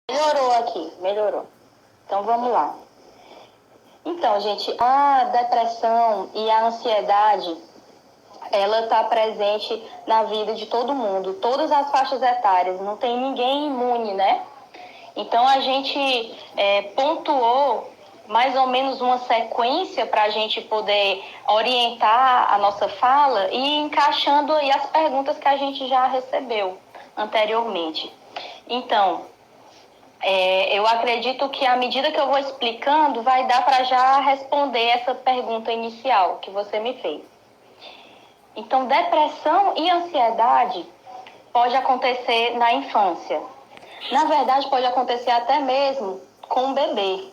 Melhorou aqui, melhorou. Então vamos lá. Então, gente, a depressão e a ansiedade, ela está presente na vida de todo mundo, todas as faixas etárias, não tem ninguém imune, né? Então a gente pontuou mais ou menos uma sequência para a gente poder orientar a nossa fala e encaixando aí as perguntas que a gente já recebeu anteriormente. Então, eu acredito que à medida que eu vou explicando, vai dar para já responder essa pergunta inicial que você me fez. Então, depressão e ansiedade pode acontecer na infância. Na verdade, pode acontecer até mesmo com o bebê.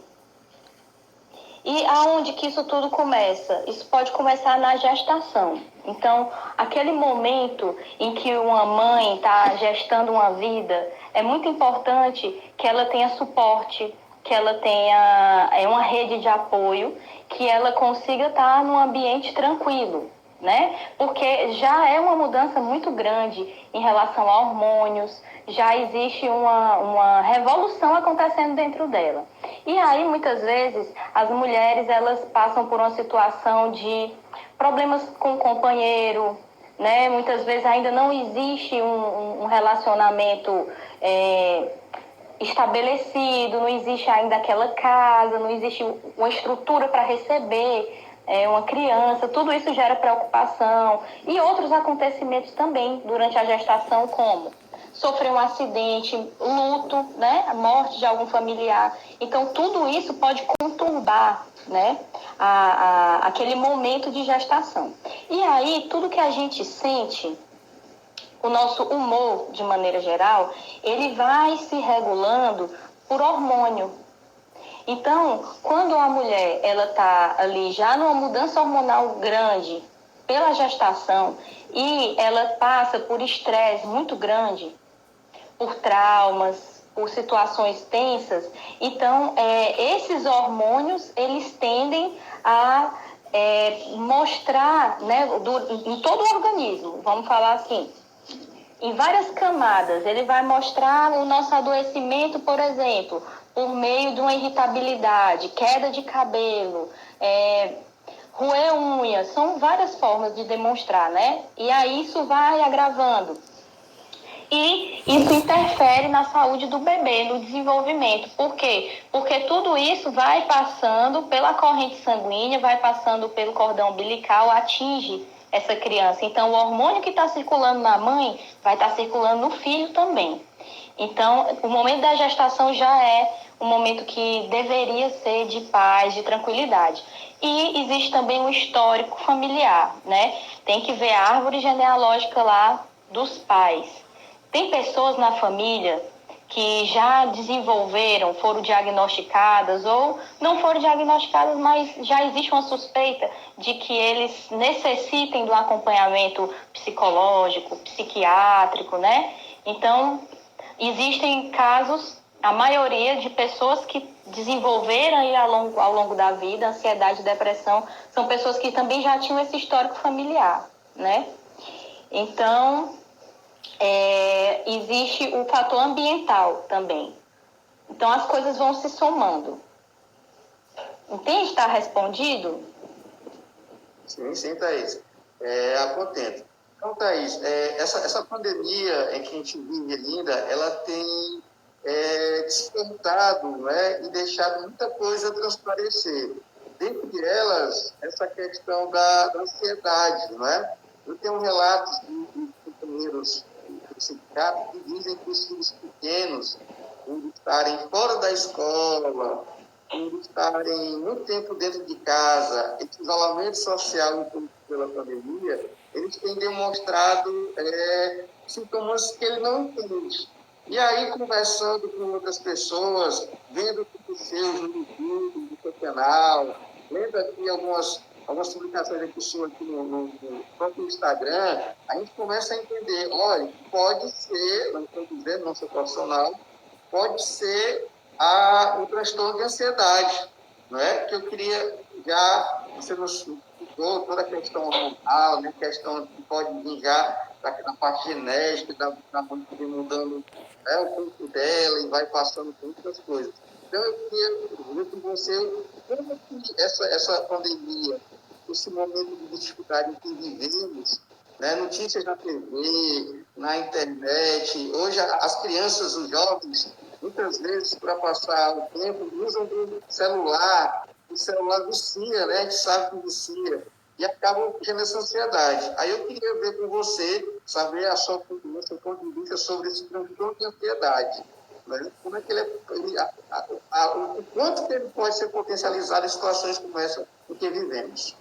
E aonde que isso tudo começa? Isso pode começar na gestação. Então, aquele momento em que uma mãe está gestando uma vida, é muito importante que ela tenha suporte, que ela tenha uma rede de apoio, que ela consiga estar num ambiente tranquilo, né? Porque já é uma mudança muito grande em relação a hormônios, já existe uma revolução acontecendo dentro dela. E aí, muitas vezes, as mulheres, elas passam por uma situação de problemas com o companheiro, né? Muitas vezes ainda não existe um relacionamento estabelecido, não existe ainda aquela casa, não existe uma estrutura para receber uma criança, tudo isso gera preocupação. E outros acontecimentos também durante a gestação, como sofrer um acidente, luto, né, a morte de algum familiar. Então, tudo isso pode conturbar, né, aquele momento de gestação. E aí, tudo que a gente sente, o nosso humor, de maneira geral, ele vai se regulando por hormônio. Então, quando a mulher ela está ali já numa mudança hormonal grande pela gestação e ela passa por estresse muito grande, por traumas, por situações tensas, então esses hormônios eles tendem a mostrar, né, em todo o organismo, vamos falar assim, em várias camadas. Ele vai mostrar o nosso adoecimento, por exemplo, por meio de uma irritabilidade, queda de cabelo, roer unhas, são várias formas de demonstrar, né? E aí isso vai agravando. E isso interfere na saúde do bebê, no desenvolvimento. Por quê? Porque tudo isso vai passando pela corrente sanguínea, vai passando pelo cordão umbilical, atinge essa criança. Então, o hormônio que está circulando na mãe vai estar circulando no filho também. Então, o momento da gestação já é um momento que deveria ser de paz, de tranquilidade. E existe também um histórico familiar, né? Tem que ver a árvore genealógica lá dos pais. Tem pessoas na família que já desenvolveram, foram diagnosticadas ou não foram diagnosticadas, mas já existe uma suspeita de que eles necessitem do acompanhamento psicológico, psiquiátrico, né? Então, existem casos, a maioria de pessoas que desenvolveram aí ao longo da vida, ansiedade e depressão, são pessoas que também já tinham esse histórico familiar, né? Então, existe o fator ambiental também. Então, as coisas vão se somando. Entende? Está respondido? Sim, Thaís. Contento. Então, Thaís, essa pandemia em que a gente vive ainda, ela tem despertado, né, e deixado muita coisa transparecer. Dentre elas, essa questão da ansiedade, não é? Eu tenho relatos de companheiros do sindicato que dizem que os filhos pequenos, por estarem fora da escola, por estarem muito tempo dentro de casa, esse isolamento social pela pandemia, eles têm demonstrado sintomas que ele não entende. E aí, conversando com outras pessoas, vendo o que aconteceu no YouTube, no seu canal, lendo aqui algumas publicações aqui suas aqui no próprio Instagram, a gente começa a entender, olha, pode ser, não estou dizendo, não sou profissional, pode ser o transtorno de ansiedade, não é? Que eu queria já, você nos explicou toda a questão hormonal, né? Questão que pode vir já da parte genética, da mãe que vem mudando, né, o corpo dela e vai passando por outras coisas. Então, eu queria ver com você como que essa pandemia, esse momento de dificuldade em que vivemos, né, notícias na TV, na internet, hoje as crianças, os jovens, muitas vezes, para passar o tempo, usam o celular vicia, né? A gente sabe que vicia, e acabam gerando essa ansiedade. Aí eu queria ver com você, saber a sua opinião, seu ponto de vista sobre esse transtorno de ansiedade. Né? Como é que o quanto que ele pode ser potencializado em situações como essa em que vivemos?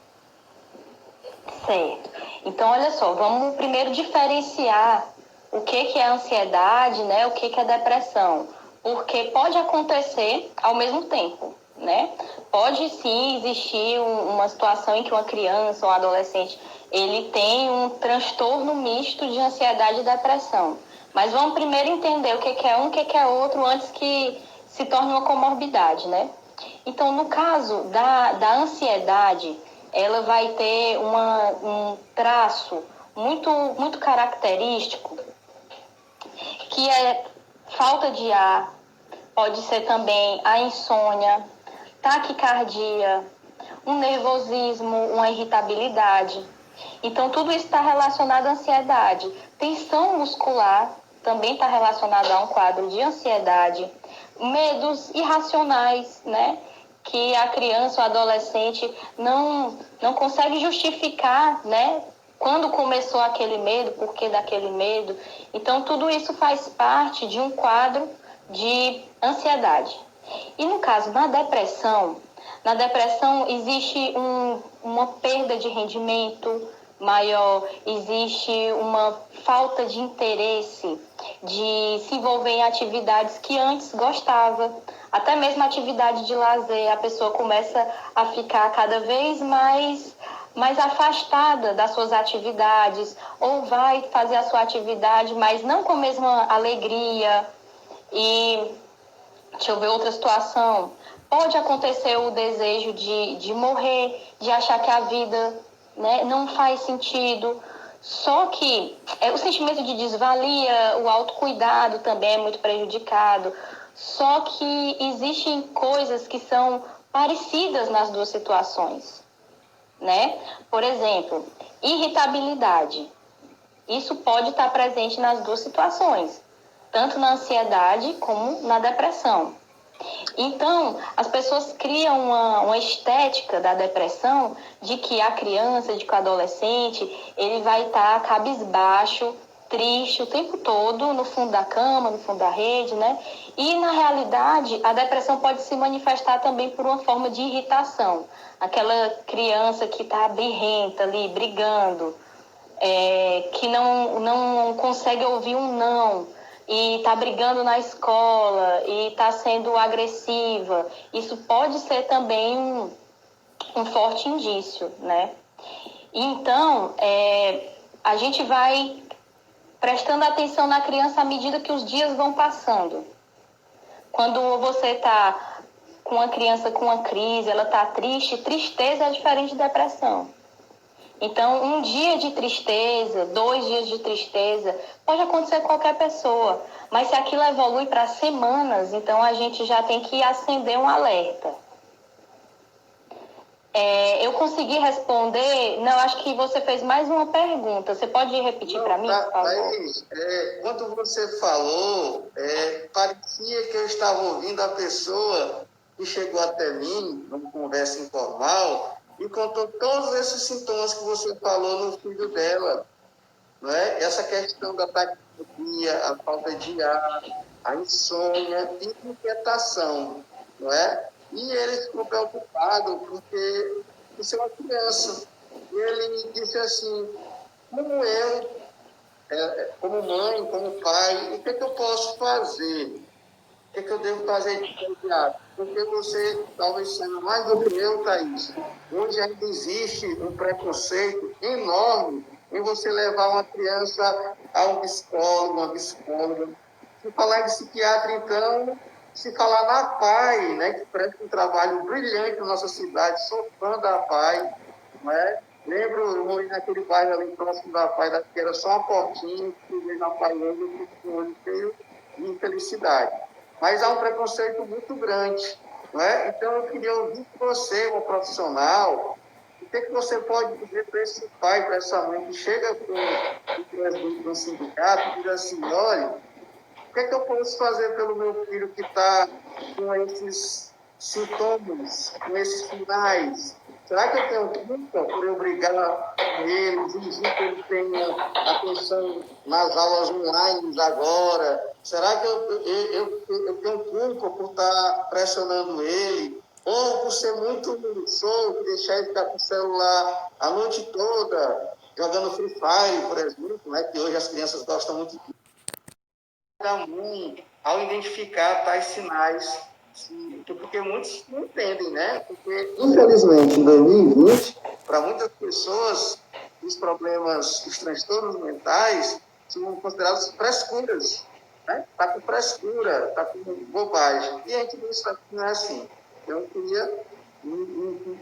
Certo. Então, olha só, vamos primeiro diferenciar o que é ansiedade, né? O que é depressão. Porque pode acontecer ao mesmo tempo, né? Pode sim existir uma situação em que uma criança ou um adolescente ele tem um transtorno misto de ansiedade e depressão. Mas vamos primeiro entender o que é um, o que é outro, antes que se torne uma comorbidade, né? Então, no caso da ansiedade, ela vai ter um traço muito característico, que é falta de ar, pode ser também a insônia, taquicardia, um nervosismo, uma irritabilidade. Então, tudo isso está relacionado à ansiedade. Tensão muscular também está relacionada a um quadro de ansiedade. Medos irracionais, né? Que a criança ou adolescente não consegue justificar, né? Quando começou aquele medo, por que daquele medo. Então, tudo isso faz parte de um quadro de ansiedade. E no caso da depressão, na depressão existe uma perda de rendimento maior, existe uma falta de interesse de se envolver em atividades que antes gostava. Até mesmo atividade de lazer, a pessoa começa a ficar cada vez mais afastada das suas atividades, ou vai fazer a sua atividade, mas não com a mesma alegria. E deixa eu ver outra situação. Pode acontecer o desejo de morrer, de achar que a vida, né, não faz sentido. Só que o sentimento de desvalia, o autocuidado também é muito prejudicado. Só que existem coisas que são parecidas nas duas situações, né? Por exemplo, irritabilidade. Isso pode estar presente nas duas situações, tanto na ansiedade como na depressão. Então, as pessoas criam uma estética da depressão de que a criança, de que o adolescente, ele vai estar cabisbaixo, triste o tempo todo, no fundo da cama, no fundo da rede, né? E, na realidade, a depressão pode se manifestar também por uma forma de irritação. Aquela criança que está birrenta ali, brigando, que não consegue ouvir um não, e está brigando na escola, e está sendo agressiva. Isso pode ser também um forte indício, né? Então, a gente vai prestando atenção na criança à medida que os dias vão passando. Quando você está com uma criança com uma crise, ela está triste, tristeza é diferente de depressão. Então, um dia de tristeza, 2 dias de tristeza, pode acontecer com qualquer pessoa. Mas se aquilo evolui para semanas, então a gente já tem que acender um alerta. Eu consegui responder? Não, acho que você fez mais uma pergunta. Você pode repetir para mim, por favor? Mas, quando você falou, parecia que eu estava ouvindo a pessoa que chegou até mim, numa conversa informal, e contou todos esses sintomas que você falou no filho dela. Não é? Essa questão da taquicardia, a falta de ar, a insônia e inquietação. Não é? E ele ficou preocupado porque isso é uma criança. E ele disse assim, como eu, como mãe, como pai, o que, é que eu posso fazer? O que, é que eu devo fazer de imediato? Porque você talvez saiba mais do que eu, Thaís. Hoje ainda existe um preconceito enorme em você levar uma criança a um psicólogo, uma psicóloga. Se falar de psiquiatra, então, se falar na PAI, né, que presta um trabalho brilhante na nossa cidade, sou fã da PAI, não é? Lembro, eu morei naquele bairro ali próximo da Praia, que era só uma portinha, que veio na Paiana, e com um olho cheio de infelicidade. Mas há um preconceito muito grande, não é? Então, eu queria ouvir de você, uma profissional, o que você pode dizer para esse pai, para essa mãe, que chega com o presidente do sindicato e diz assim, olha, o que eu posso fazer pelo meu filho que está com esses sintomas, com esses sinais? Será que eu tenho culpa por eu brigar com ele, exigir que ele tenha atenção nas aulas online agora? Será que eu tenho culpa por estar pressionando ele? Ou por ser muito solto, deixar ele ficar com o celular a noite toda, jogando Free Fire, por exemplo, né? Que hoje as crianças gostam muito da mãe ao identificar tais sinais, porque muitos não entendem, né? Porque, infelizmente, em 2020, para muitas pessoas, os problemas, os transtornos mentais são considerados frescuras, né? Está com frescura, está com bobagem. E a gente isso aqui não é assim. Então, eu queria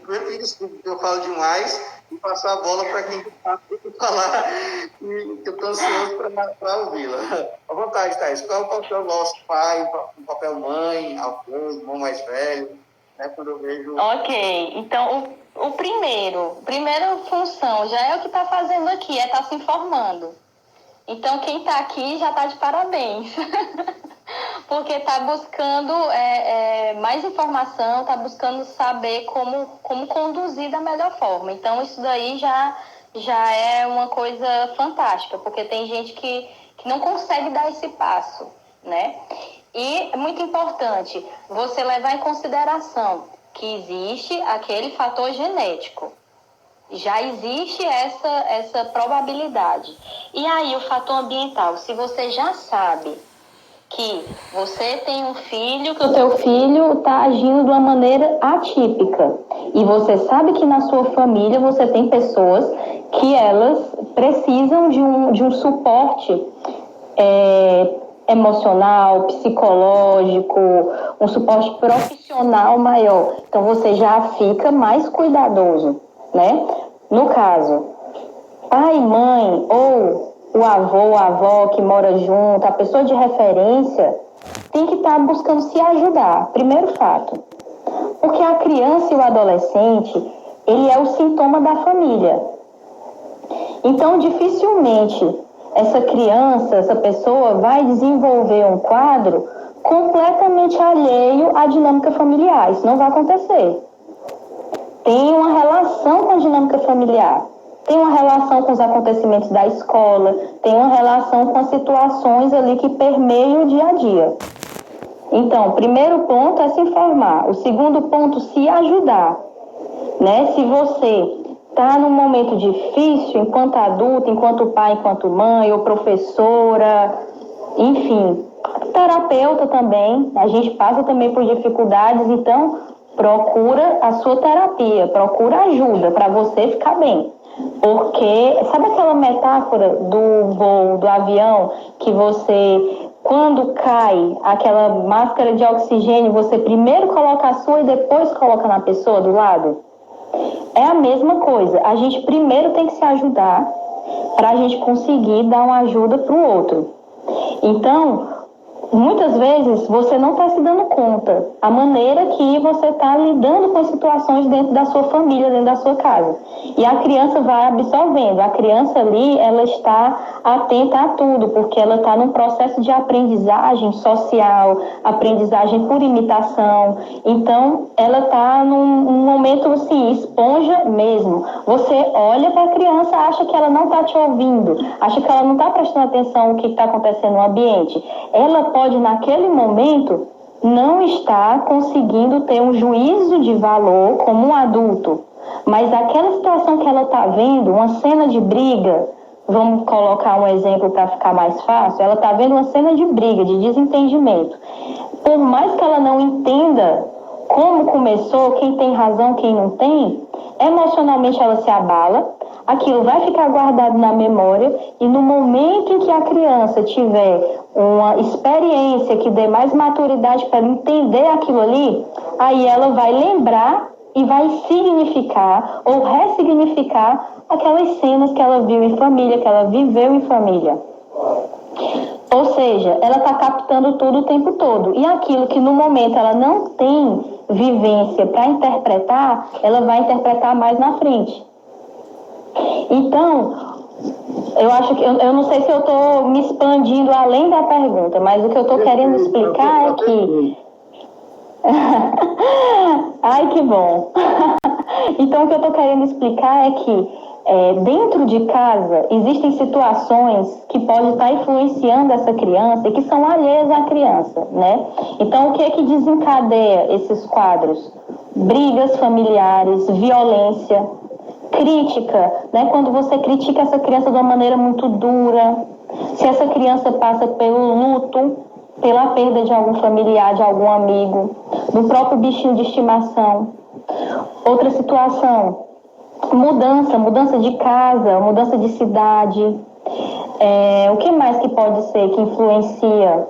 pedir desculpa que eu falo demais e passar a bola para quem está falar e eu estou ansioso para ouvi-la. À vontade, Thaís. Qual é o papel nosso pai, o papel mãe, avô, irmão mais velho, né, quando eu vejo... Ok, então o primeira função já é o que está fazendo aqui, é estar se informando. Então quem está aqui já está de parabéns. Porque está buscando mais informação, está buscando saber como conduzir da melhor forma. Então, isso daí já é uma coisa fantástica, porque tem gente que não consegue dar esse passo, né? E é muito importante você levar em consideração que existe aquele fator genético. Já existe essa probabilidade. E aí, o fator ambiental, se você já sabe que você tem um filho, que o teu filho está agindo de uma maneira atípica. E você sabe que na sua família você tem pessoas que elas precisam de um suporte emocional, psicológico, um suporte profissional maior. Então você já fica mais cuidadoso, né? No caso, pai, mãe ou o avô, a avó que mora junto, a pessoa de referência, tem que estar buscando se ajudar. Primeiro fato. Porque a criança e o adolescente, ele é o sintoma da família. Então, dificilmente, essa criança, essa pessoa vai desenvolver um quadro completamente alheio à dinâmica familiar. Isso não vai acontecer. Tem uma relação com a dinâmica familiar. Tem uma relação com os acontecimentos da escola, tem uma relação com as situações ali que permeiam o dia a dia. Então, o primeiro ponto é se informar. O segundo ponto, se ajudar. Né? Se você está num momento difícil, enquanto adulto, enquanto pai, enquanto mãe, ou professora, enfim, terapeuta também, a gente passa também por dificuldades, então procura a sua terapia, procura ajuda para você ficar bem. Porque, sabe aquela metáfora do voo, do avião, que você, quando cai aquela máscara de oxigênio, você primeiro coloca a sua e depois coloca na pessoa do lado? É a mesma coisa. A gente primeiro tem que se ajudar para a gente conseguir dar uma ajuda para o outro. Então, muitas vezes você não está se dando conta a maneira que você está lidando com as situações dentro da sua família, dentro da sua casa. E a criança vai absorvendo. A criança ali, ela está atenta a tudo, porque ela está num processo de aprendizagem social, aprendizagem por imitação. Então, ela está num momento assim, esponja mesmo. Você olha para a criança, acha que ela não está te ouvindo, acha que ela não está prestando atenção no que está acontecendo no ambiente. Ela pode, naquele momento, não estar conseguindo ter um juízo de valor como um adulto. Mas aquela situação que ela está vendo, uma cena de briga, vamos colocar um exemplo para ficar mais fácil, ela está vendo uma cena de briga, de desentendimento. Por mais que ela não entenda como começou, quem tem razão, quem não tem, emocionalmente ela se abala, aquilo vai ficar guardado na memória e no momento em que a criança tiver uma experiência que dê mais maturidade para entender aquilo ali, aí ela vai lembrar e vai significar ou ressignificar aquelas cenas que ela viu em família, que ela viveu em família. Ou seja, ela está captando tudo o tempo todo. E aquilo que no momento ela não tem vivência para interpretar, ela vai interpretar mais na frente. Então, eu acho que eu não sei se eu estou me expandindo além da pergunta, mas o que eu estou querendo explicar é que... Ai, que bom! Então, o que eu estou querendo explicar é que dentro de casa existem situações que podem estar influenciando essa criança e que são alheias à criança, né? Então, o que é que desencadeia esses quadros? Brigas familiares, violência, crítica, né? Quando você critica essa criança de uma maneira muito dura, se essa criança passa pelo luto, pela perda de algum familiar, de algum amigo, do próprio bichinho de estimação. Outra situação, mudança de casa, mudança de cidade. O que mais que pode ser que influencia?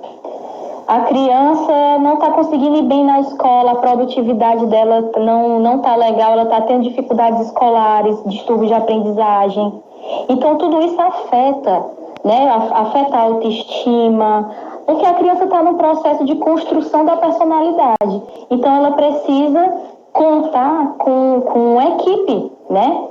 A criança não está conseguindo ir bem na escola, a produtividade dela não está legal, ela está tendo dificuldades escolares, distúrbios de aprendizagem. Então, tudo isso afeta, né? Afeta a autoestima, porque a criança está no processo de construção da personalidade. Então, ela precisa contar com uma equipe, né?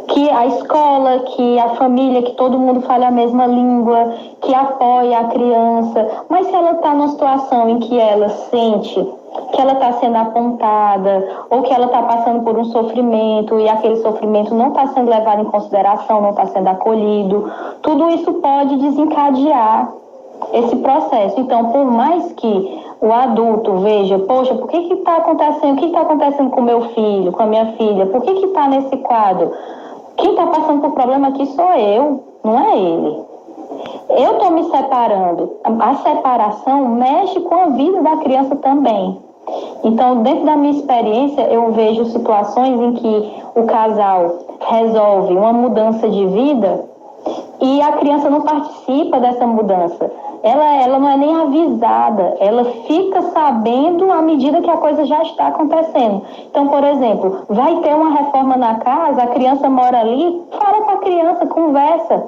Que a escola, que a família, que todo mundo fale a mesma língua, que apoie a criança. Mas se ela está numa situação em que ela sente que ela está sendo apontada ou que ela está passando por um sofrimento e aquele sofrimento não está sendo levado em consideração, não está sendo acolhido, tudo isso pode desencadear esse processo. Então, por mais que o adulto veja, poxa, por que está acontecendo? O que está acontecendo com o meu filho, com a minha filha? Por que está nesse quadro? Quem está passando por problema aqui sou eu, não é ele. Eu estou me separando. A separação mexe com a vida da criança também. Então, dentro da minha experiência, eu vejo situações em que o casal resolve uma mudança de vida e a criança não participa dessa mudança. Ela não é nem avisada, ela fica sabendo à medida que a coisa já está acontecendo. Então, por exemplo, vai ter uma reforma na casa, a criança mora ali, fala com a criança, conversa,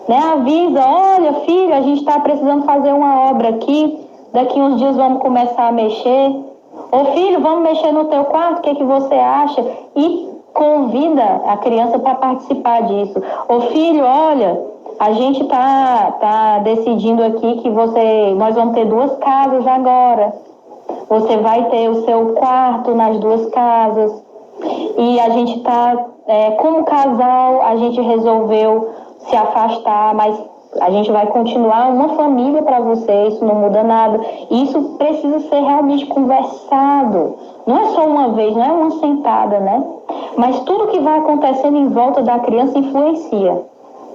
né? Avisa, olha, filho, a gente está precisando fazer uma obra aqui, daqui uns dias vamos começar a mexer. Ô filho, vamos mexer no teu quarto, o que que você acha? E convida a criança para participar disso. Ô filho, olha, a gente tá decidindo aqui que nós vamos ter 2 casas agora. Você vai ter o seu quarto nas 2 casas. E a gente como casal, a gente resolveu se afastar, mas a gente vai continuar uma família para você, isso não muda nada. Isso precisa ser realmente conversado. Não é só uma vez, não é uma sentada, né? Mas tudo que vai acontecendo em volta da criança influencia,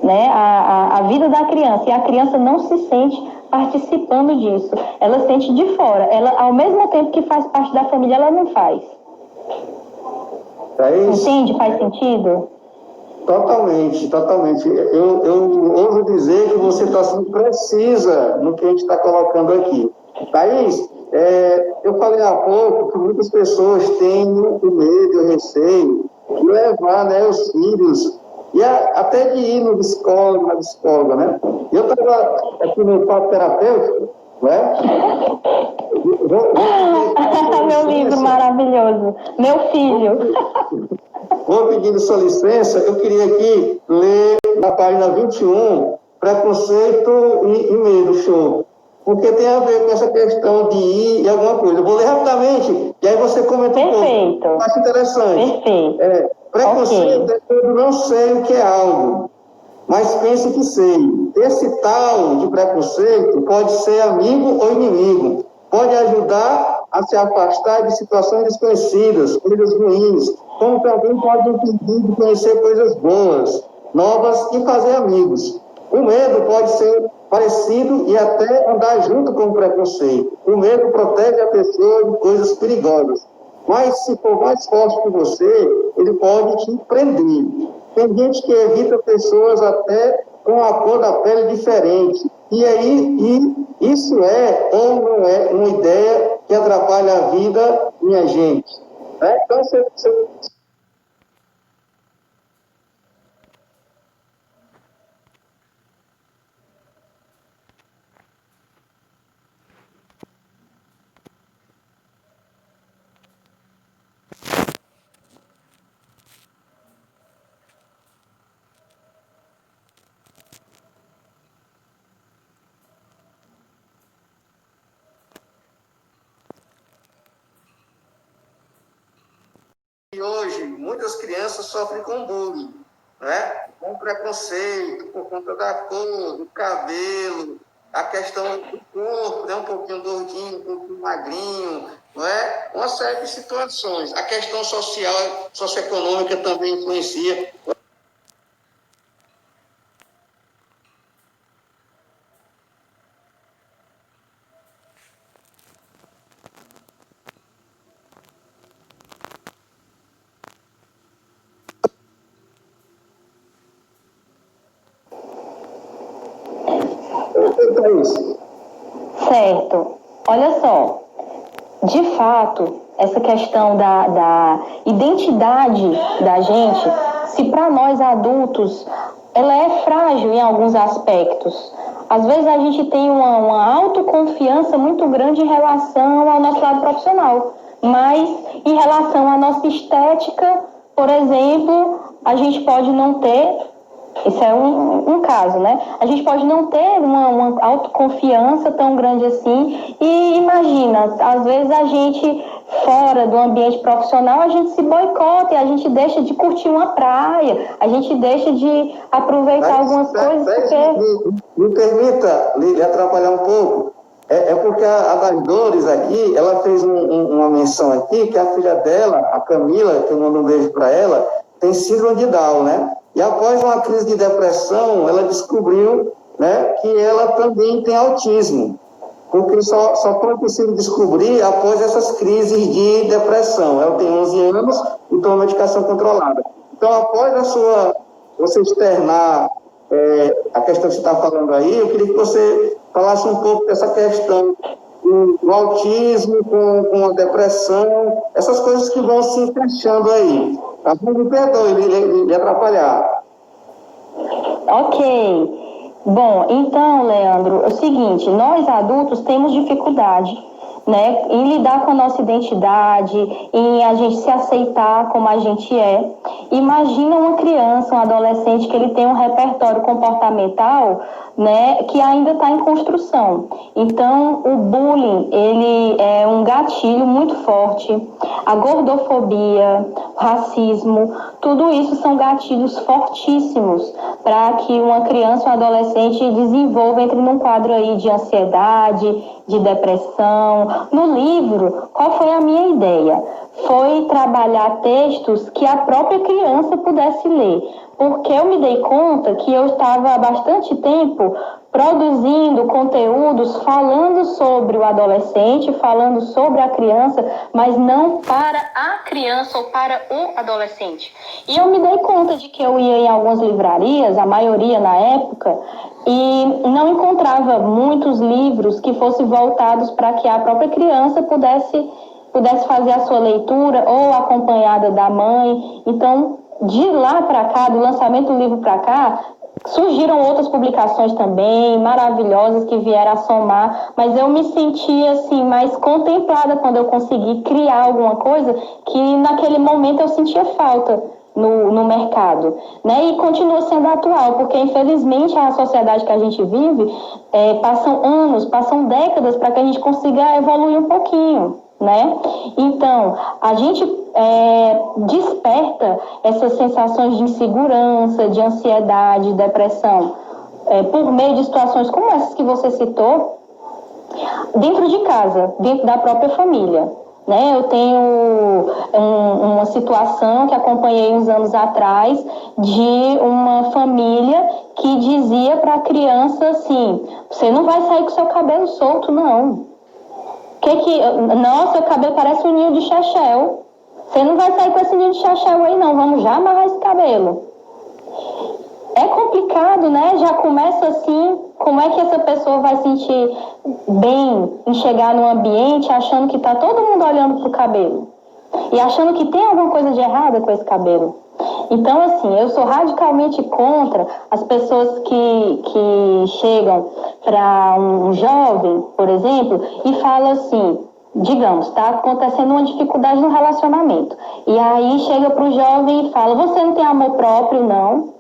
né? A vida da criança. E a criança não se sente participando disso. Ela sente de fora. Ela, ao mesmo tempo que faz parte da família, ela não faz. Entende? Faz sentido? Totalmente, totalmente. Eu ouso dizer que você está sendo precisa no que a gente está colocando aqui. Thaís, eu falei há pouco que muitas pessoas têm o medo, o receio de levar, né, os filhos, e até de ir no psicólogo, na psicóloga, né? Eu estava aqui no papo terapêutico, né? Meu livro maravilhoso. Meu filho. Vou pedindo sua licença, eu queria aqui ler na página 21, preconceito e medo, show. Porque tem a ver com essa questão de ir e alguma coisa. Eu vou ler rapidamente, e aí você comenta um pouco. Eu acho interessante. Perfeito. Preconceito okay. É quando não sei o que é algo, mas penso que sei. Esse tal de preconceito pode ser amigo ou inimigo. Pode ajudar a se afastar de situações desconhecidas, coisas ruins, como também pode impedir de conhecer coisas boas, novas e fazer amigos. O medo pode ser parecido e até andar junto com o preconceito. O medo protege a pessoa de coisas perigosas. Mas se for mais forte que você, ele pode te prender. Tem gente que evita pessoas até com a cor da pele diferente. E isso é ou não é uma ideia que atrapalha a vida, minha gente? Né? Então, e hoje, muitas crianças sofrem com bullying, né? Com preconceito, por conta da cor, do cabelo, a questão do corpo, né? Um pouquinho gordinho, um pouquinho magrinho, não é? Uma série de situações. A questão social, socioeconômica também influencia. Certo. Olha só, de fato, essa questão da identidade da gente, se para nós adultos ela é frágil em alguns aspectos. Às vezes a gente tem uma autoconfiança muito grande em relação ao nosso lado profissional, mas em relação à nossa estética, por exemplo, a gente pode não ter. Isso é um caso, né? A gente pode não ter uma autoconfiança tão grande assim. E imagina, às vezes a gente, fora do ambiente profissional, a gente se boicota e a gente deixa de curtir uma praia, a gente deixa de aproveitar algumas coisas porque... Me permita lhe atrapalhar um pouco. É porque a das Dores aqui, ela fez uma menção aqui que a filha dela, a Camila, que eu mando um beijo para ela, tem síndrome de Down, né? E após uma crise de depressão, ela descobriu, né, que ela também tem autismo, porque só foi possível descobrir após essas crises de depressão. Ela tem 11 anos e toma medicação controlada. Então, após você externar a questão que você está falando aí, eu queria que você falasse um pouco dessa questão do autismo com a depressão, essas coisas que vão se encaixando aí. Tá bom? Me perdoe lhe atrapalhar. Ok. Bom, então, Leandro, é o seguinte, nós adultos temos dificuldade, né, em lidar com a nossa identidade, em a gente se aceitar como a gente é. Imagina uma criança, um adolescente que ele tem um repertório comportamental, né, que ainda está em construção. Então, o bullying, ele é um gatilho muito forte. A gordofobia, o racismo, tudo isso são gatilhos fortíssimos para que uma criança ou um adolescente desenvolva, entre num quadro aí de ansiedade, de depressão. No livro, qual foi a minha ideia? Foi trabalhar textos que a própria criança pudesse ler, porque eu me dei conta que eu estava há bastante tempo produzindo conteúdos falando sobre o adolescente, falando sobre a criança, mas não para a criança ou para o adolescente. E eu me dei conta de que eu ia em algumas livrarias, a maioria na época, e não encontrava muitos livros que fossem voltados para que a própria criança pudesse fazer a sua leitura ou acompanhada da mãe. Então, de lá para cá, do lançamento do livro para cá, surgiram outras publicações também, maravilhosas, que vieram a somar, mas eu me senti assim, mais contemplada quando eu consegui criar alguma coisa que naquele momento eu sentia falta no mercado, né? E continua sendo atual, porque infelizmente a sociedade que a gente vive, passam anos, passam décadas para que a gente consiga evoluir um pouquinho, né? Então, a gente desperta essas sensações de insegurança, de ansiedade, depressão, por meio de situações como essas que você citou, dentro de casa, dentro da própria família. Né? Eu tenho uma situação que acompanhei uns anos atrás de uma família que dizia para a criança assim: você não vai sair com seu cabelo solto, não. Nossa, seu cabelo parece um ninho de chachel. Você não vai sair com esse ninho de chachel aí, não. Vamos já amarrar esse cabelo. É complicado, né? Já começa assim. Como é que essa pessoa vai sentir bem em chegar num ambiente achando que está todo mundo olhando pro cabelo? e achando que tem alguma coisa de errado com esse cabelo. Então, assim, eu sou radicalmente contra as pessoas que chegam para um jovem, por exemplo, e falam assim, digamos, está acontecendo uma dificuldade no relacionamento. E aí chega para o jovem e fala, você não tem amor próprio, não?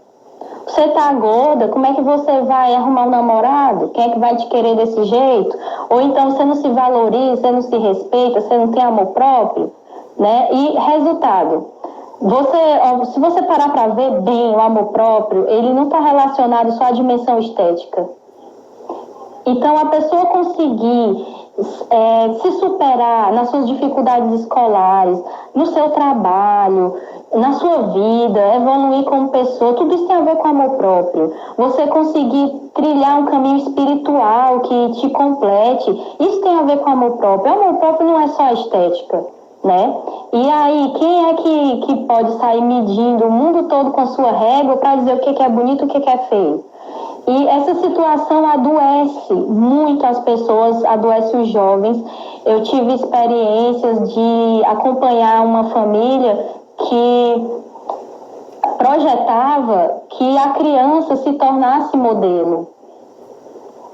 Você tá gorda, como é que você vai arrumar um namorado? Quem é que vai te querer desse jeito? Ou então você não se valoriza, você não se respeita, você não tem amor próprio, né? E resultado, se você parar para ver bem o amor próprio, ele não está relacionado só à dimensão estética. Então, a pessoa conseguir se superar nas suas dificuldades escolares, no seu trabalho, na sua vida, evoluir como pessoa, tudo isso tem a ver com amor próprio. Você conseguir trilhar um caminho espiritual que te complete, isso tem a ver com amor próprio. O amor próprio não é só a estética, né? E aí, quem é que pode sair medindo o mundo todo com a sua régua para dizer o que é bonito e o que é feio? E essa situação adoece muito as pessoas, adoece os jovens. Eu tive experiências de acompanhar uma família que projetava que a criança se tornasse modelo.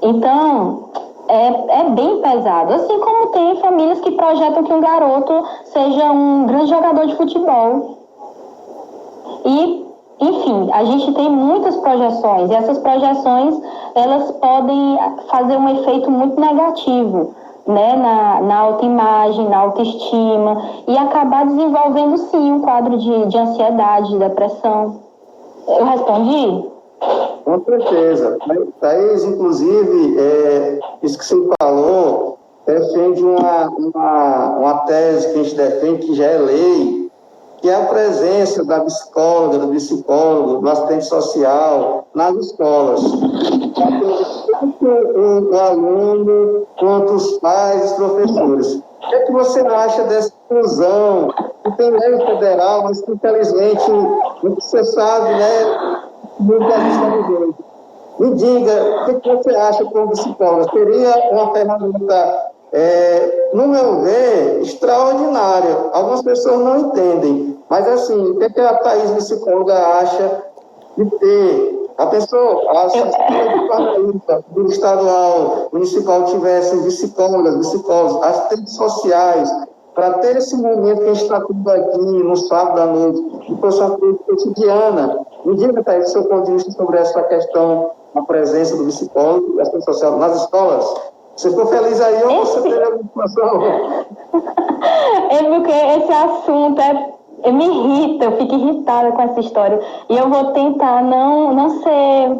Então, é bem pesado. Assim como tem famílias que projetam que um garoto seja um grande jogador de futebol. E enfim, a gente tem muitas projeções e essas projeções elas podem fazer um efeito muito negativo, né, na autoimagem, na autoestima e acabar desenvolvendo sim um quadro de ansiedade, de depressão. Eu respondi? Com certeza. Thaís, inclusive, isso que você falou defende uma tese que a gente defende, que já é lei, que é a presença da psicóloga, do psicólogo, do assistente social nas escolas. Tanto o aluno quanto os pais, os professores. O que é que você acha dessa inclusão? Que tem lei federal, mas que infelizmente, você sabe, né, muito a gente está vivendo. Me diga, o que você acha como psicóloga? Seria uma ferramenta, no meu ver, extraordinária. Algumas pessoas não entendem, mas assim, o que a Thaís, psicóloga, acha de ter a pessoa, se de Paraíba, do estadual, municipal, tivessem psicólogas, psicólogos, assistentes sociais, para ter esse momento que a gente está tudo aqui no sábado à noite, de pessoa cotidiana. Me diga, Thaís, o seu ponto de vista sobre essa questão, a presença do psicólogo e assistente social nas escolas. Você ficou feliz aí ou você teve alguma situação? É porque esse assunto me irrita, eu fico irritada com essa história. E eu vou tentar não ser...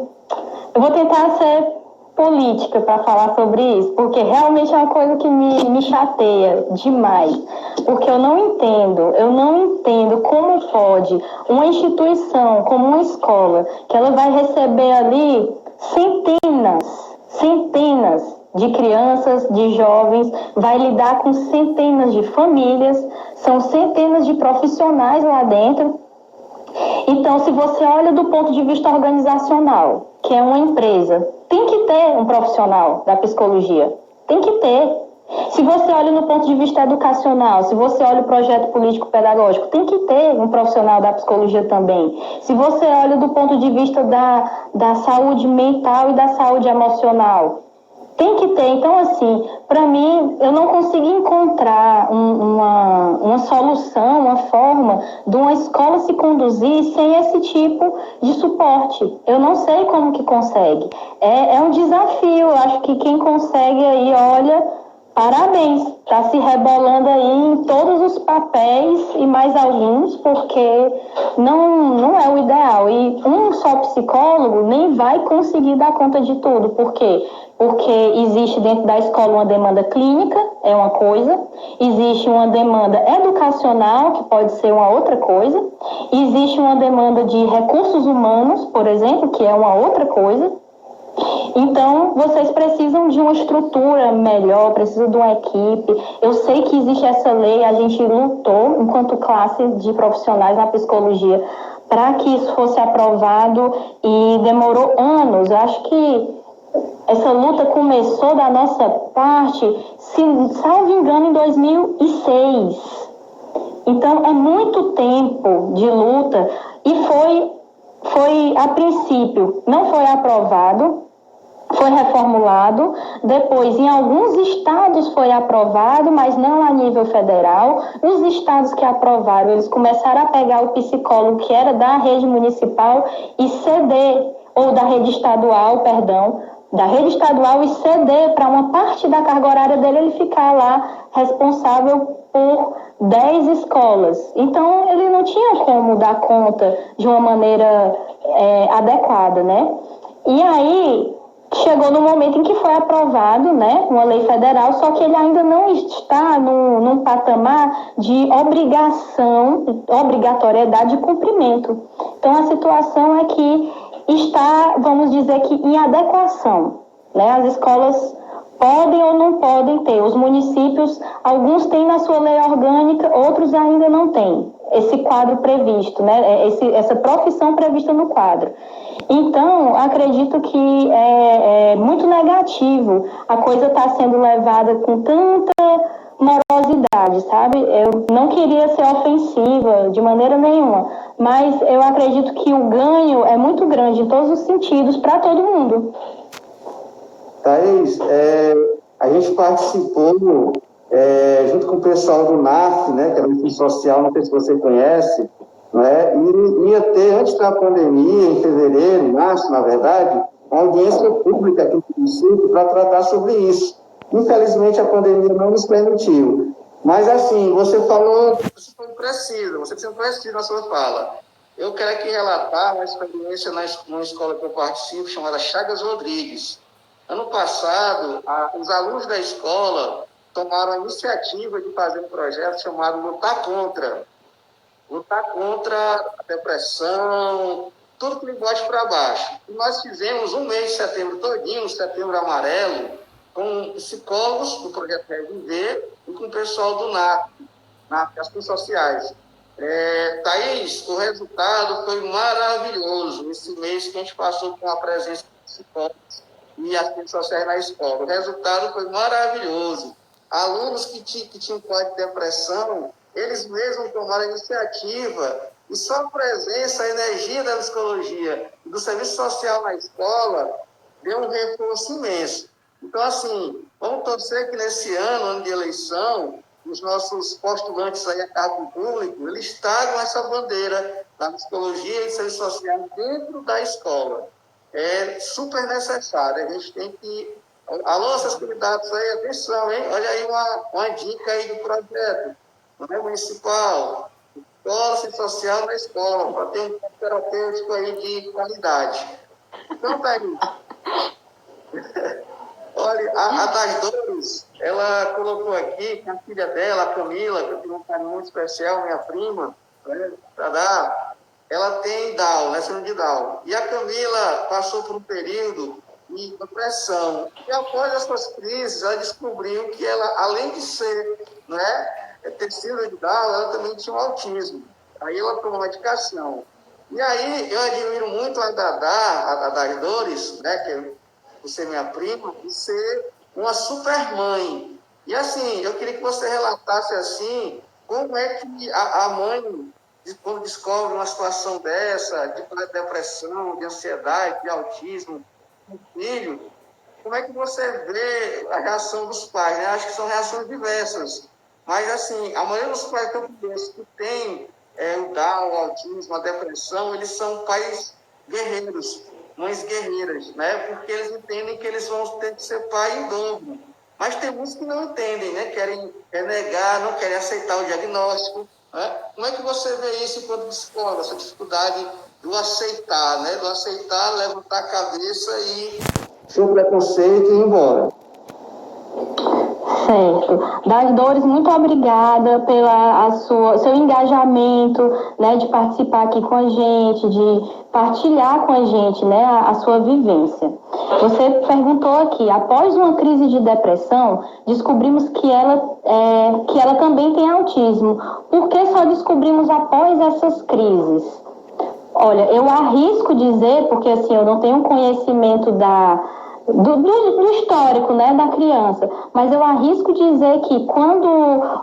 Eu vou tentar ser política para falar sobre isso, porque realmente é uma coisa que me chateia demais. Porque eu não entendo como pode uma instituição como uma escola, que ela vai receber ali centenas de crianças, de jovens, vai lidar com centenas de famílias, são centenas de profissionais lá dentro. Então, se você olha do ponto de vista organizacional, que é uma empresa, tem que ter um profissional da psicologia, tem que ter. Se você olha no ponto de vista educacional, se você olha o projeto político-pedagógico, tem que ter um profissional da psicologia também. Se você olha do ponto de vista da saúde mental e da saúde emocional, tem que ter. Então, assim, para mim, eu não consegui encontrar uma solução, uma forma de uma escola se conduzir sem esse tipo de suporte. Eu não sei como que consegue. É um desafio. Eu acho que quem consegue aí, olha, parabéns. Está se rebolando aí em todos os papéis e mais alguns, porque não é o ideal. E um só psicólogo nem vai conseguir dar conta de tudo. Por quê? Porque existe dentro da escola uma demanda clínica, é uma coisa, existe uma demanda educacional, que pode ser uma outra coisa, existe uma demanda de recursos humanos, por exemplo, que é uma outra coisa. Então, vocês precisam de uma estrutura melhor, precisam de uma equipe. Eu sei que existe essa lei, a gente lutou enquanto classe de profissionais na psicologia para que isso fosse aprovado e demorou anos. Eu acho que essa luta começou da nossa parte, salvo engano, em 2006. Então, é muito tempo de luta e foi a princípio, não foi aprovado, foi reformulado, depois em alguns estados foi aprovado, mas não a nível federal. Os estados que aprovaram, eles começaram a pegar o psicólogo que era da rede municipal e ceder, ou da rede estadual, perdão, da rede estadual e ceder para uma parte da carga horária dele, ele ficar lá responsável por 10 escolas. Então, ele não tinha como dar conta de uma maneira adequada, né? E aí, chegou no momento em que foi aprovado, né, uma lei federal, só que ele ainda não está num patamar de obrigatoriedade de cumprimento. Então, a situação é que está, vamos dizer que, em adequação, né? As escolas podem ou não podem ter. Os municípios, alguns têm na sua lei orgânica, outros ainda não têm esse quadro previsto, né? Essa profissão prevista no quadro. Então, acredito que é muito negativo a coisa estar sendo levada com tanta morosidade, sabe? Eu não queria ser ofensiva de maneira nenhuma, mas eu acredito que o ganho é muito grande em todos os sentidos para todo mundo. Thaís, a gente participou junto com o pessoal do NAF, né, que é o Instituto Social, não sei se você conhece, né, e ia ter, antes da pandemia, em fevereiro, março, na verdade, uma audiência pública aqui no município para tratar sobre isso. Infelizmente, a pandemia não nos permitiu. Mas, assim, você falou, você foi preciso, você sendo preciso na sua fala. Eu quero aqui relatar uma experiência numa escola que eu participo, chamada Chagas Rodrigues. Ano passado, os alunos da escola tomaram a iniciativa de fazer um projeto chamado Lutar Contra a depressão, tudo que lhe bote para baixo. E nós fizemos um mês de setembro todinho, um setembro amarelo, com psicólogos do Projeto Reviver e com o pessoal do NAP, Ações Sociais. Thaís, o resultado foi maravilhoso. Esse mês que a gente passou com a presença de psicólogos e Ações Sociais na escola. O resultado foi maravilhoso. Alunos que tinham quadro de depressão, eles mesmos tomaram a iniciativa, e só a presença, a energia da psicologia e do serviço social na escola deu um reforço imenso. Então, assim, vamos torcer que nesse ano de eleição, os nossos postulantes aí a cargo público, eles tragam essa bandeira da psicologia e serviço social dentro da escola. É super necessário. A gente tem que... Alô, seus candidatos aí, atenção, hein? Olha aí uma dica aí do projeto. Não é municipal, escola social na escola, para ter um terapêutico aí de qualidade. Então, Thaís, olha, a das Dores, ela colocou aqui que a filha dela, a Camila, que eu tenho um carinho muito especial, minha prima, né, ela tem Down, né, síndrome de Down. E a Camila passou por um período de depressão. E após essas crises, ela descobriu que ela, além de ser, né, ter síndrome de Down, ela também tinha um autismo. Aí ela tomou medicação. E aí eu admiro muito a Dadá, a das Dores, né, que é você minha prima, e ser uma super mãe. E assim, eu queria que você relatasse assim, como é que a mãe, quando descobre uma situação dessa, de depressão, de ansiedade, de autismo, um filho, como é que você vê a reação dos pais, né? Acho que são reações diversas. Mas, assim, a maioria dos pais que eu conheço que tem o Down, o autismo, a depressão, eles são pais guerreiros, mães guerreiras, né? Porque eles entendem que eles vão ter que ser pai em dobro. Mas tem muitos que não entendem, né? Querem negar, não querem aceitar o diagnóstico. Né? Como é que você vê isso enquanto psicóloga, essa dificuldade do aceitar, né? Do aceitar, levantar a cabeça e sem preconceito e ir embora. Certo. Das Dores, muito obrigada pelo seu engajamento, né, de participar aqui com a gente, de partilhar com a gente, né, a sua vivência. Você perguntou aqui, após uma crise de depressão, descobrimos que ela também tem autismo. Por que só descobrimos após essas crises? Olha, eu arrisco dizer, porque assim, eu não tenho conhecimento do histórico, né, da criança. Mas eu arrisco dizer que quando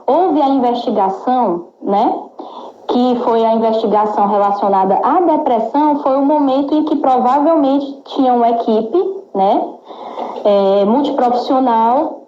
houve a investigação, né, que foi a investigação relacionada à depressão, foi o momento em que provavelmente tinha uma equipe, né, multiprofissional,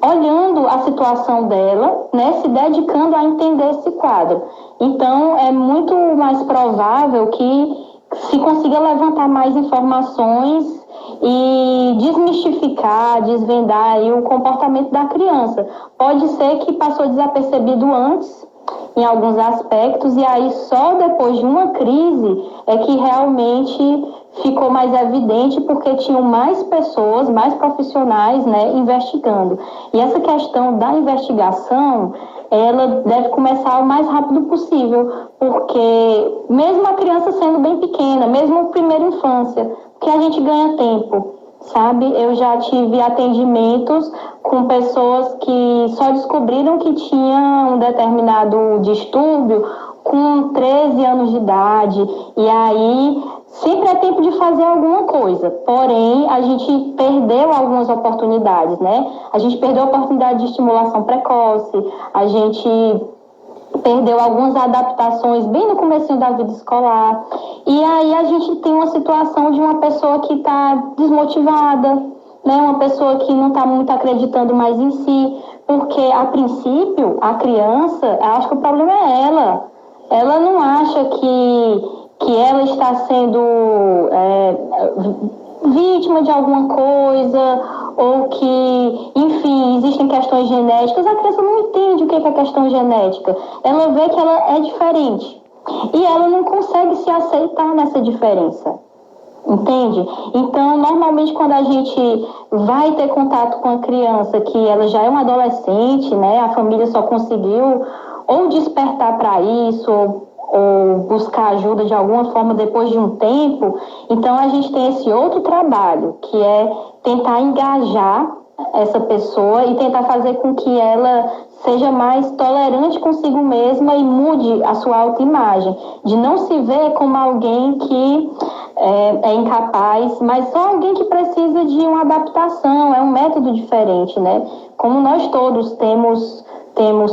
olhando a situação dela, né, se dedicando a entender esse quadro. Então, é muito mais provável que se consiga levantar mais informações e desmistificar, desvendar aí o comportamento da criança. Pode ser que passou desapercebido antes, em alguns aspectos, e aí só depois de uma crise é que realmente ficou mais evidente, porque tinham mais pessoas, mais profissionais, né, investigando. E essa questão da investigação, ela deve começar o mais rápido possível, porque mesmo a criança sendo bem pequena, mesmo primeira infância, que a gente ganha tempo, sabe? Eu já tive atendimentos com pessoas que só descobriram que tinham um determinado distúrbio com 13 anos de idade, e aí sempre é tempo de fazer alguma coisa, porém a gente perdeu algumas oportunidades, né? A gente perdeu a oportunidade de estimulação precoce, a gente perdeu algumas adaptações bem no comecinho da vida escolar, e aí a gente tem uma situação de uma pessoa que está desmotivada, né? Uma pessoa que não está muito acreditando mais em si, porque a princípio a criança, acho que o problema é ela não acha que ela está sendo vítima de alguma coisa, ou que, enfim, existem questões genéticas. A criança não entende o que é questão genética. Ela vê que ela é diferente. E ela não consegue se aceitar nessa diferença. Entende? Então, normalmente, quando a gente vai ter contato com a criança, que ela já é uma adolescente, né? A família só conseguiu ou despertar para isso, ou buscar ajuda de alguma forma depois de um tempo. Então a gente tem esse outro trabalho, que é tentar engajar essa pessoa e tentar fazer com que ela seja mais tolerante consigo mesma e mude a sua autoimagem, de não se ver como alguém que é incapaz, mas só alguém que precisa de uma adaptação, é um método diferente, né? Como nós todos temos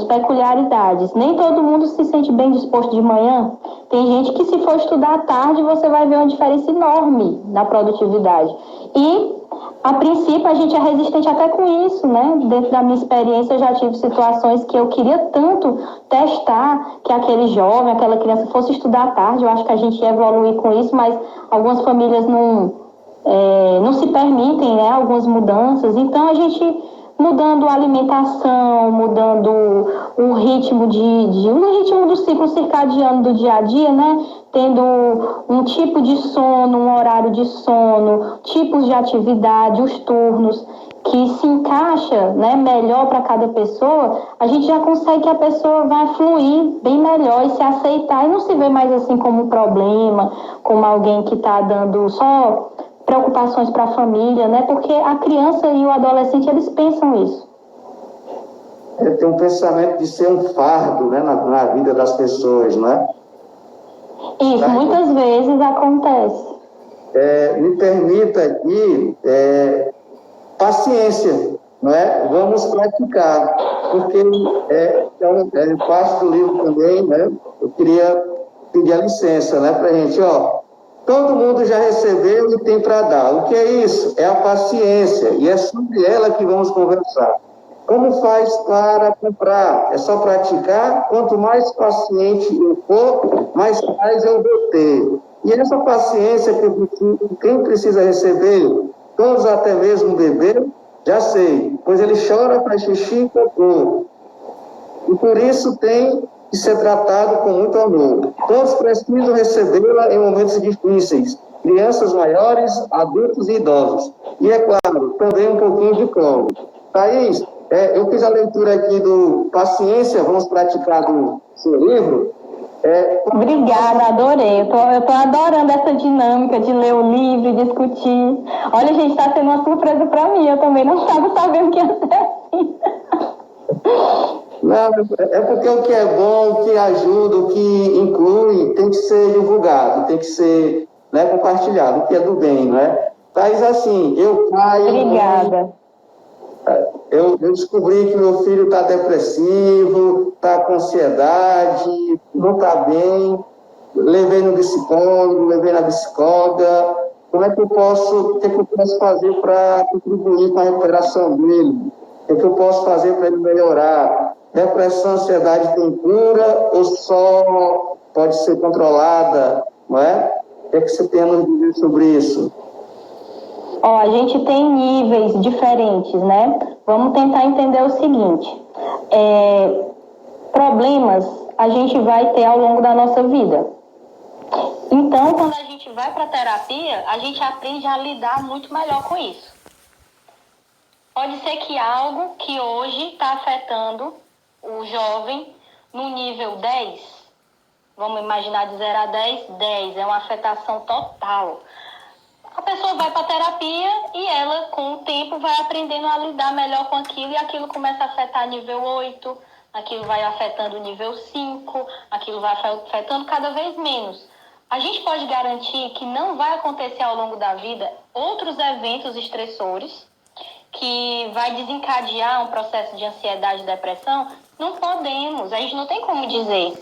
peculiaridades. Nem todo mundo se sente bem disposto de manhã. Tem gente que, se for estudar à tarde, você vai ver uma diferença enorme na produtividade. E, a princípio, a gente é resistente até com isso, né? Dentro da minha experiência, eu já tive situações que eu queria tanto testar que aquele jovem, aquela criança fosse estudar à tarde. Eu acho que a gente ia evoluir com isso, mas algumas famílias não se permitem, né, algumas mudanças. Então, a gente mudando a alimentação, mudando o ritmo o ritmo do ciclo circadiano do dia a dia, né? Tendo um tipo de sono, um horário de sono, tipos de atividade, os turnos, que se encaixa, né, melhor para cada pessoa, a gente já consegue que a pessoa vá fluir bem melhor e se aceitar, e não se vê mais assim como um problema, como alguém que está dando só preocupações para a família, né? Porque a criança e o adolescente, eles pensam isso. Tem um pensamento de ser um fardo, né, na vida das pessoas, não é? Isso, muitas vezes acontece. Me permita aqui paciência, não é? Vamos praticar, porque parte do livro também, né? Eu queria pedir a licença, né, para a gente, todo mundo já recebeu e tem para dar. O que é isso? É a paciência, e é sobre ela que vamos conversar. Como faz para comprar? É só praticar? Quanto mais paciente eu for, mais paz eu vou ter. E essa paciência que quem precisa receber, todos, até mesmo o bebê, já sei, pois ele chora, faz xixi e cocô. E por isso tem que ser tratado com muito amor. Todos precisam recebê-la em momentos difíceis, crianças maiores, adultos e idosos. E, é claro, também um pouquinho de colo. Thaís, eu fiz a leitura aqui do Paciência, vamos praticar do seu livro. Obrigada, adorei. Eu tô adorando essa dinâmica de ler o livro e discutir. Olha, gente, está sendo uma surpresa para mim. Eu também não estava sabendo que ia ser assim. Não, é porque o que é bom, o que ajuda, o que inclui, tem que ser divulgado, tem que ser, né, compartilhado, o que é do bem, não é? Thaís, assim, eu caio... Obrigada. Eu descobri que meu filho está depressivo, está com ansiedade, não está bem. Levei no psicólogo, levei na psicóloga. Como é que eu posso, o que é que eu posso fazer para contribuir com a recuperação dele? O que é que eu posso fazer para ele melhorar? Depressão, ansiedade tem cura ou só pode ser controlada, não é? O que é que você tem a nos dizer sobre isso? Ó, a gente tem níveis diferentes, né? Vamos tentar entender o seguinte: problemas a gente vai ter ao longo da nossa vida. Então, quando a gente vai para terapia, a gente aprende a lidar muito melhor com isso. Pode ser que algo que hoje está afetando o jovem no nível 10, vamos imaginar de 0 a 10, 10 é uma afetação total. A pessoa vai para a terapia e ela, com o tempo, vai aprendendo a lidar melhor com aquilo e aquilo começa a afetar nível 8, aquilo vai afetando o nível 5, aquilo vai afetando cada vez menos. A gente pode garantir que não vai acontecer ao longo da vida outros eventos estressores que vai desencadear um processo de ansiedade e depressão? Não podemos, a gente não tem como dizer,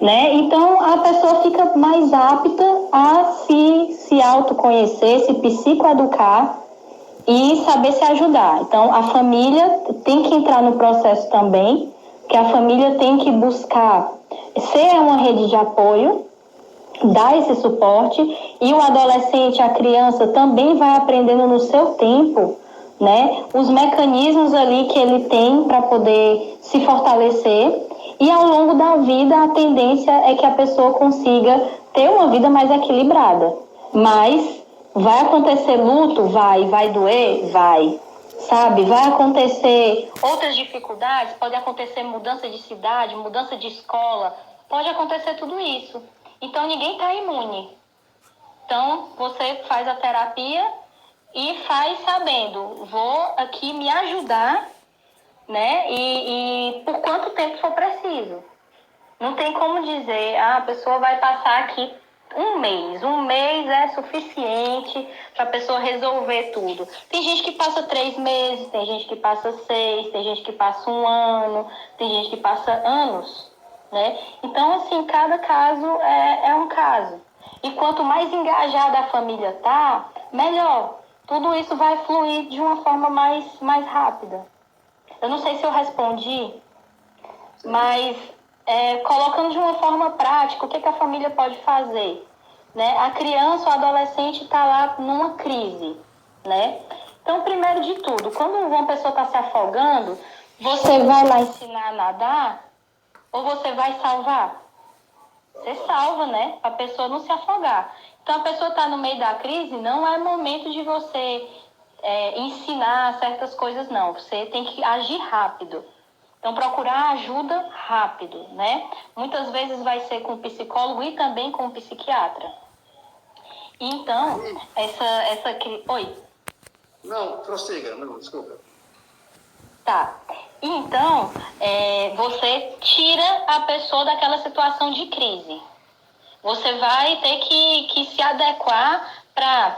né? Então, a pessoa fica mais apta a se autoconhecer, se psicoeducar e saber se ajudar. Então, a família tem que entrar no processo também, que a família tem que buscar ser uma rede de apoio, dar esse suporte, e o adolescente, a criança, também vai aprendendo no seu tempo, né, os mecanismos ali que ele tem para poder se fortalecer, e ao longo da vida a tendência é que a pessoa consiga ter uma vida mais equilibrada. Mas vai acontecer luto? Vai doer? Vai. Sabe, vai acontecer outras dificuldades, pode acontecer mudança de cidade, mudança de escola, pode acontecer tudo isso. Então, ninguém está imune. Então, você faz a terapia e faz sabendo, vou aqui me ajudar, né? E por quanto tempo for preciso. Não tem como dizer, a pessoa vai passar aqui um mês. Um mês é suficiente para a pessoa resolver tudo. Tem gente que passa 3 meses, tem gente que passa 6, tem gente que passa 1 ano, tem gente que passa anos, né? Então, assim, cada caso é um caso. E quanto mais engajada a família tá, melhor. Tudo isso vai fluir de uma forma mais rápida. Eu não sei se eu respondi, mas colocando de uma forma prática, o que a família pode fazer? Né? A criança ou adolescente está lá numa crise, né? Então, primeiro de tudo, quando uma pessoa está se afogando, você vai lá ensinar a nadar ou você vai salvar? Você salva, né? A pessoa não se afogar. Então, a pessoa está no meio da crise, não é momento de você ensinar certas coisas, não. Você tem que agir rápido. Então, procurar ajuda rápido, né? Muitas vezes vai ser com o psicólogo e também com o psiquiatra. Então, essa... Oi? Não, prossiga. Não, desculpa. Tá. Então, você tira a pessoa daquela situação de crise. Você vai ter que se adequar para...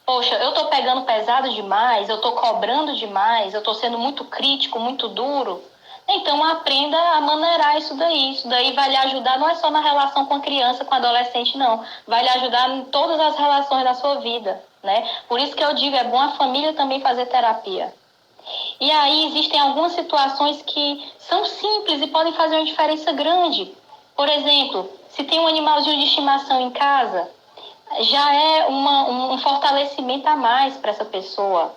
Poxa, eu tô pegando pesado demais, eu tô cobrando demais, eu tô sendo muito crítico, muito duro. Então, aprenda a maneirar isso daí. Isso daí vai lhe ajudar, não é só na relação com a criança, com o adolescente, não. Vai lhe ajudar em todas as relações da sua vida, né? Por isso que eu digo, é bom a família também fazer terapia. E aí, existem algumas situações que são simples e podem fazer uma diferença grande. Por exemplo, se tem um animalzinho de estimação em casa, já é um fortalecimento a mais para essa pessoa.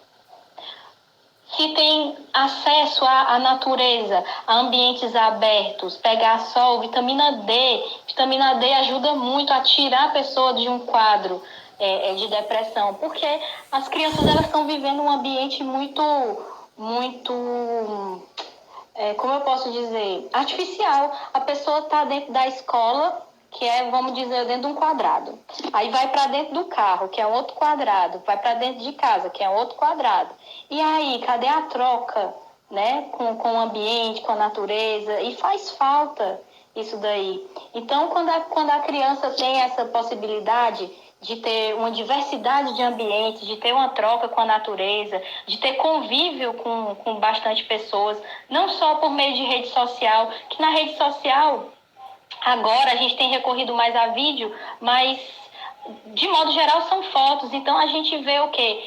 Se tem acesso à natureza, a ambientes abertos, pegar sol, vitamina D. Vitamina D ajuda muito a tirar a pessoa de um quadro de depressão, porque as crianças elas estão vivendo um ambiente muito, como eu posso dizer, artificial. A pessoa está dentro da escola, que vamos dizer, dentro de um quadrado. Aí vai para dentro do carro, que é outro quadrado. Vai para dentro de casa, que é outro quadrado. E aí, cadê a troca, né, com o ambiente, com a natureza? E faz falta isso daí. Então, quando a criança tem essa possibilidade de ter uma diversidade de ambientes, de ter uma troca com a natureza, de ter convívio com bastante pessoas, não só por meio de rede social, que na rede social agora a gente tem recorrido mais a vídeo, mas de modo geral são fotos, então a gente vê o quê?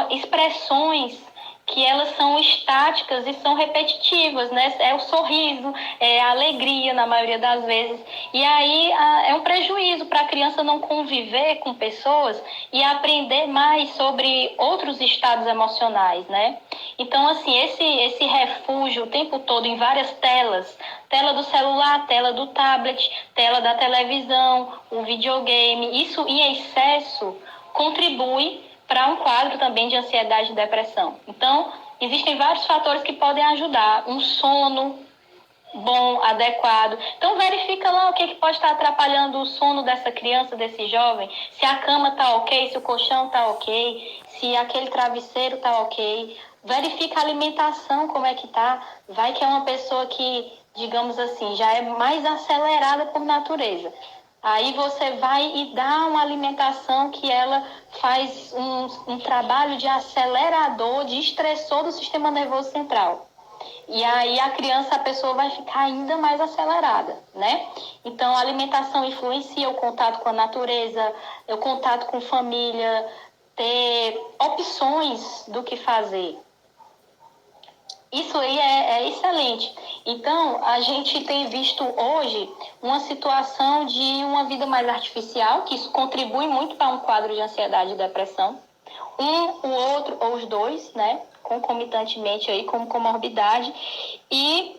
Expressões que elas são estáticas e são repetitivas, né? É o sorriso, é a alegria na maioria das vezes. E aí é um prejuízo para a criança não conviver com pessoas e aprender mais sobre outros estados emocionais, né? Então, assim, esse refúgio o tempo todo em várias telas, tela do celular, tela do tablet, tela da televisão, o videogame, isso em excesso contribui para um quadro também de ansiedade e depressão. Então, existem vários fatores que podem ajudar. Um sono bom, adequado. Então, verifica lá o que pode estar atrapalhando o sono dessa criança, desse jovem. Se a cama está ok, se o colchão está ok, se aquele travesseiro está ok. Verifica a alimentação, como é que está. Vai que é uma pessoa que, digamos assim, já é mais acelerada por natureza. Aí você vai e dá uma alimentação que ela faz um trabalho de acelerador, de estressor do sistema nervoso central. E aí a criança, a pessoa vai ficar ainda mais acelerada, né? Então a alimentação influencia o contato com a natureza, o contato com família, ter opções do que fazer. Isso aí é excelente. Então, a gente tem visto hoje uma situação de uma vida mais artificial, que isso contribui muito para um quadro de ansiedade e depressão. O outro, ou os dois, né? Concomitantemente aí, como comorbidade. E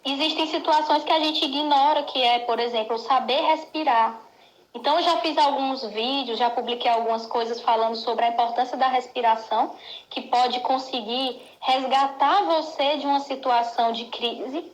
existem situações que a gente ignora, que é, por exemplo, saber respirar. Então, eu já fiz alguns vídeos, já publiquei algumas coisas falando sobre a importância da respiração, que pode conseguir resgatar você de uma situação de crise,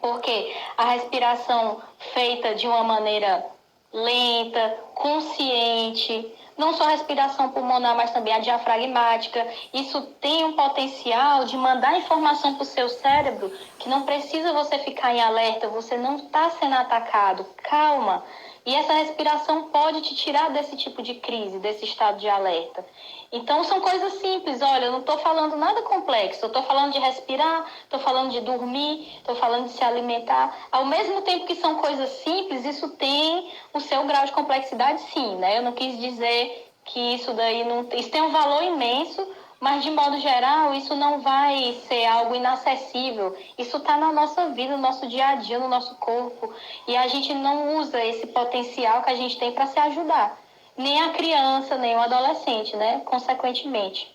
porque a respiração feita de uma maneira lenta, consciente, não só a respiração pulmonar, mas também a diafragmática, isso tem um potencial de mandar informação para o seu cérebro que não precisa você ficar em alerta, você não está sendo atacado, calma. E essa respiração pode te tirar desse tipo de crise, desse estado de alerta. Então, são coisas simples. Olha, eu não estou falando nada complexo. Eu estou falando de respirar, estou falando de dormir, estou falando de se alimentar. Ao mesmo tempo que são coisas simples, isso tem o seu grau de complexidade, sim, né? Eu não quis dizer que isso daí não... Isso tem um valor imenso, mas, de modo geral, isso não vai ser algo inacessível. Isso está na nossa vida, no nosso dia a dia, no nosso corpo. E a gente não usa esse potencial que a gente tem para se ajudar. Nem a criança, nem o adolescente, né? Consequentemente.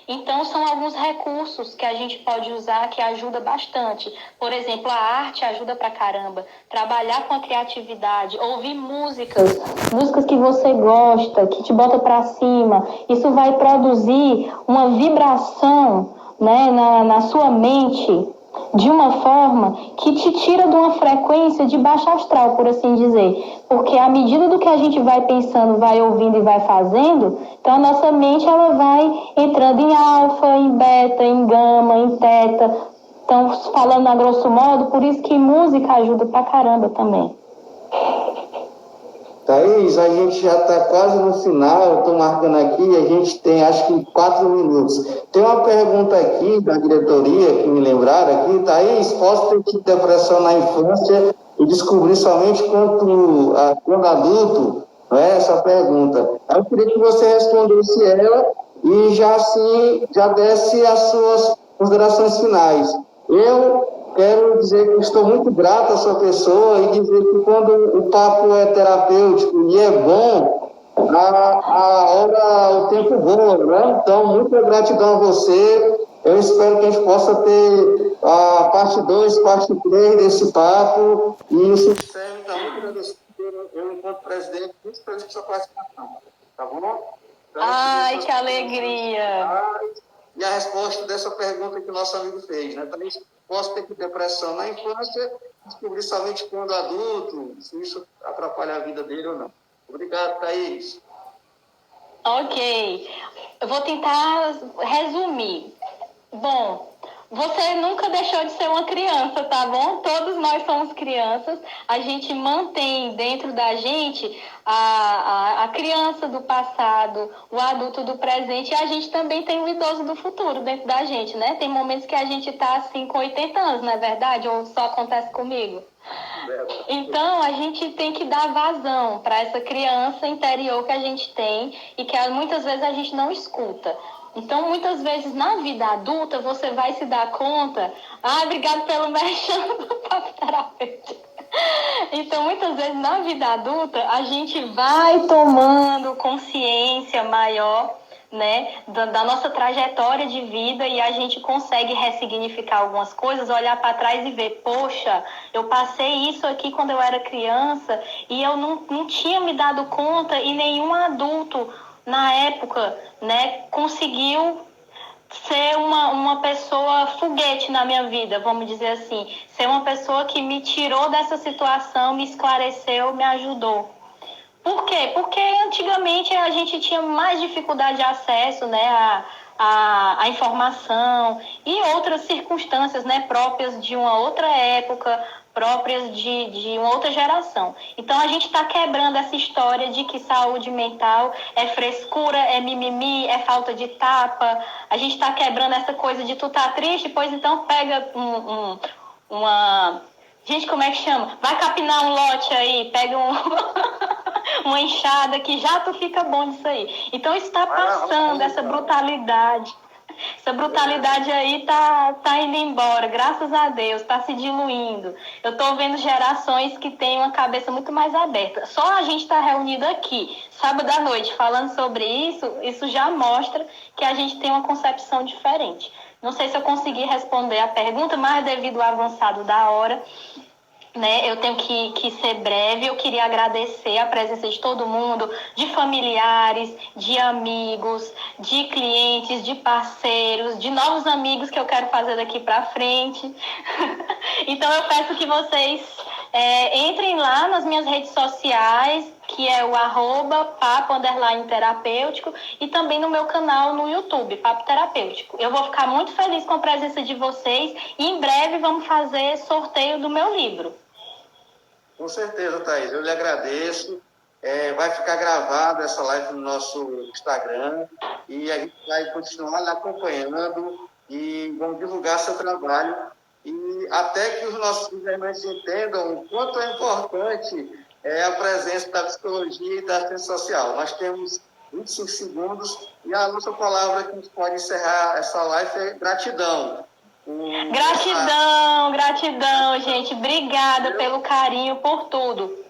Então, são alguns recursos que a gente pode usar que ajuda bastante. Por exemplo, a arte ajuda pra caramba. Trabalhar com a criatividade, ouvir músicas, músicas que você gosta, que te bota pra cima. Isso vai produzir uma vibração, né, na sua mente de uma forma que te tira de uma frequência de baixa astral, por assim dizer. Porque à medida do que a gente vai pensando, vai ouvindo e vai fazendo, então a nossa mente ela vai entrando em alfa, em beta, em gama, em teta. Então, falando a grosso modo, por isso que música ajuda pra caramba também. Thaís, a gente já está quase no final, eu estou marcando aqui, a gente tem acho que 4 minutos. Tem uma pergunta aqui da diretoria que me lembraram aqui, Thaís, posso ter tido depressão na infância e descobrir somente quando adulto? Não é essa a pergunta. Eu queria que você respondesse ela e já desse as suas considerações finais. Eu quero dizer que estou muito grato à sua pessoa e dizer que quando o papo é terapêutico e é bom, o tempo voa, né? Então, muita gratidão a você. Eu espero que a gente possa ter a parte 2, parte 3 desse papo. E o Sérgio está muito agradecido, eu, enquanto presidente, muito feliz com a sua participação. Tá bom? Então, Ai, que alegria! E a resposta dessa pergunta que o nosso amigo fez, né? Também posso ter depressão na infância, descobrir somente quando adulto, se isso atrapalha a vida dele ou não. Obrigado, Thaís. Ok. Eu vou tentar resumir. Bom, Você nunca deixou de ser uma criança, tá bom? Todos nós somos crianças. A gente mantém dentro da gente a criança do passado, o adulto do presente, e a gente também tem o idoso do futuro dentro da gente, né? Tem momentos que a gente tá assim com 80 anos, não é verdade? Ou só acontece comigo? Então, a gente tem que dar vazão para essa criança interior que a gente tem e que muitas vezes a gente não escuta. Então, muitas vezes na vida adulta, você vai se dar conta. Ah, obrigado pelo merchan do papo terapêutico. Então, muitas vezes na vida adulta, a gente vai tomando consciência maior, né, da nossa trajetória de vida, e a gente consegue ressignificar algumas coisas, olhar para trás e ver, poxa, eu passei isso aqui quando eu era criança e eu não tinha me dado conta, e nenhum adulto na época, né, conseguiu ser uma pessoa foguete na minha vida, vamos dizer assim. Ser uma pessoa que me tirou dessa situação, me esclareceu, me ajudou. Por quê? Porque antigamente a gente tinha mais dificuldade de acesso, né, à informação e outras circunstâncias, né, próprias de uma outra época, próprias de uma outra geração. Então a gente está quebrando essa história de que saúde mental é frescura, é mimimi, é falta de tapa. A gente está quebrando essa coisa de tu tá triste, pois então pega uma... Gente, como é que chama? Vai capinar um lote aí, pega uma enxada que já tu fica bom disso aí. Então isso está passando, essa brutalidade. Essa brutalidade aí tá indo embora, graças a Deus, tá se diluindo. Eu tô vendo gerações que têm uma cabeça muito mais aberta. Só a gente tá reunido aqui, sábado à noite, falando sobre isso já mostra que a gente tem uma concepção diferente. Não sei se eu consegui responder a pergunta, mas devido ao avançado da hora, né, eu tenho que ser breve. Eu queria agradecer a presença de todo mundo, de familiares, de amigos, de clientes, de parceiros, de novos amigos que eu quero fazer daqui para frente. Então eu peço que vocês entrem lá nas minhas redes sociais, que é o @papo_terapêutico, e também no meu canal no YouTube, Papo Terapêutico. Eu vou ficar muito feliz com a presença de vocês e em breve vamos fazer sorteio do meu livro. Com certeza, Thaís. Eu lhe agradeço. Vai ficar gravada essa live no nosso Instagram e a gente vai continuar lhe acompanhando e vamos divulgar seu trabalho, e até que os nossos governantes entendam o quanto é importante a presença da psicologia e da assistência social. Nós temos 25 segundos e a nossa palavra que a gente pode encerrar essa live é gratidão. Gratidão, gratidão, gente. Obrigada pelo carinho, por tudo.